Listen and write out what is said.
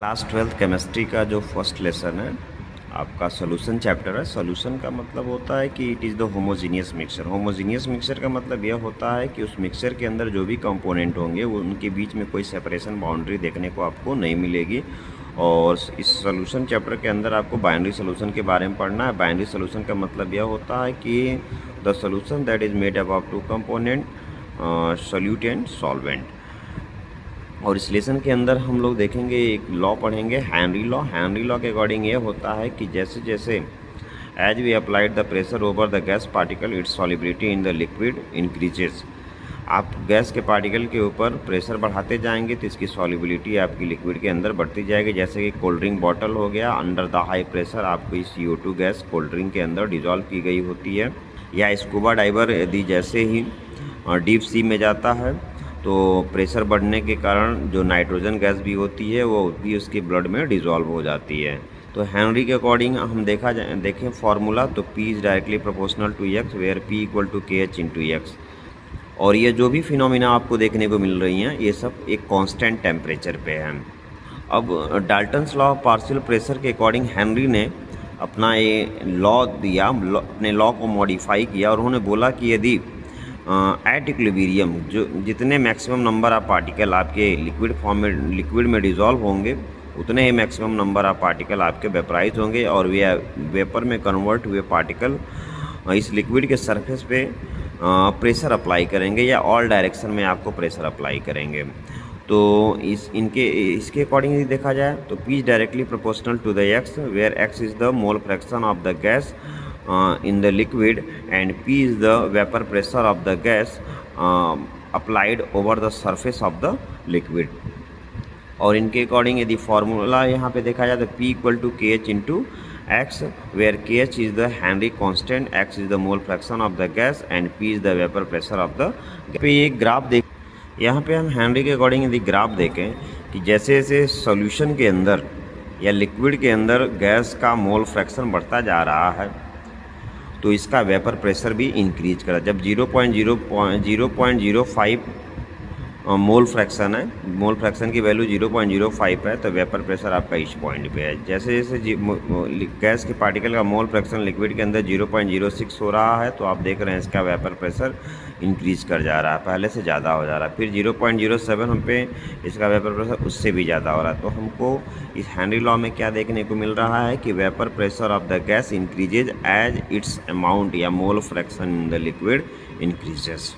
Class 12th chemistry का जो first lesson है आपका सोल्यूशन चैप्टर है। सोल्यूशन का मतलब होता है कि it is the homogeneous mixture. Homogeneous mixture का मतलब यह होता है कि उस मिक्सचर के अंदर जो भी कंपोनेंट होंगे वो उनके बीच में कोई सेपरेशन बाउंड्री देखने को आपको नहीं मिलेगी। और इस सोल्यूशन चैप्टर के अंदर आपको बाइनरी सोल्यूशन के बारे में पढ़ना है। बाइनरी सोल्यूशन का मतलब यह होता है कि the solution that is made up of two component solute and solvent. और इस लेसन के अंदर हम लोग देखेंगे एक लॉ पढ़ेंगे, हेनरी लॉ। हेनरी लॉ के अकॉर्डिंग ये होता है कि जैसे जैसे as we applied the pressure over the gas particle its solubility in the liquid increases. आप गैस के पार्टिकल के ऊपर प्रेशर बढ़ाते जाएंगे तो इसकी सॉलिबिलिटी आपकी लिक्विड के अंदर बढ़ती जाएगी। जैसे कि कोल्ड ड्रिंक बॉटल हो गया, अंडर द हाई प्रेशर आपकी CO2 गैस कोल्ड ड्रिंक के अंदर डिजॉल्व की गई होती है। या स्कूबा डाइवर यदि जैसे ही डीप सी में जाता है तो प्रेशर बढ़ने के कारण जो नाइट्रोजन गैस भी होती है वो भी उसके ब्लड में डिज़ोल्व हो जाती है। तो हेनरी के अकॉर्डिंग हम देखें फार्मूला तो P is directly proportional to X where P equal to KH into X। और ये जो भी फिनोमिना आपको देखने को मिल रही हैं ये सब एक कांस्टेंट टेम्परेचर पे है। अब Dalton's law of partial pressure के अकॉर्डिंग हेनरी ने अपना ये लॉ दिया, अपने लॉ को मॉडिफाई किया और उन्होंने बोला कि यदि एट इक्विलिब्रियम जो जितने मैक्सिमम नंबर ऑफ पार्टिकल आपके लिक्विड में डिज़ोल्व होंगे उतने ही मैक्सिमम नंबर ऑफ पार्टिकल आपके वेपराइज होंगे और वे वेपर में कन्वर्ट हुए पार्टिकल इस लिक्विड के सरफेस पे प्रेशर अप्लाई करेंगे या ऑल डायरेक्शन में आपको प्रेशर अप्लाई करेंगे। तो इसके अकॉर्डिंग यदि देखा जाए तो P is directly proportional to the X where X is the mole fraction of the gas in the liquid and P is the vapor pressure of the gas applied over the surface of the liquid। और इनके according यदि formula यहाँ पे देखा जाए तो P equal to KH into X where KH is the Henry constant, X is the mole fraction of the gas and P is the vapour pressure of the. पे एक ग्राफ देख, यहाँ पे हम हेनरी के अकॉर्डिंग यदि graph देखें कि जैसे जैसे सॉल्यूशन के अंदर या लिक्विड के अंदर गैस का मोल फ्रैक्शन बढ़ता जा रहा है तो इसका वेपर प्रेशर भी इंक्रीज करा। जब 0.05 मोल फ्रैक्शन है, मोल फ्रैक्शन की वैल्यू 0.05 है तो वेपर प्रेशर आपका इस पॉइंट पे है। जैसे जैसे गैस के पार्टिकल का मोल फ्रैक्शन लिक्विड के अंदर 0.06 हो रहा है तो आप देख रहे हैं इसका वेपर प्रेशर इंक्रीज कर जा रहा है, पहले से ज़्यादा हो जा रहा है। फिर 0.07 हम पे इसका वेपर प्रेशर उससे भी ज़्यादा हो रहा है। तो हमको इस हेनरी लॉ में क्या देखने को मिल रहा है कि vapour pressure of the gas increases as its amount या mole fraction in the liquid increases.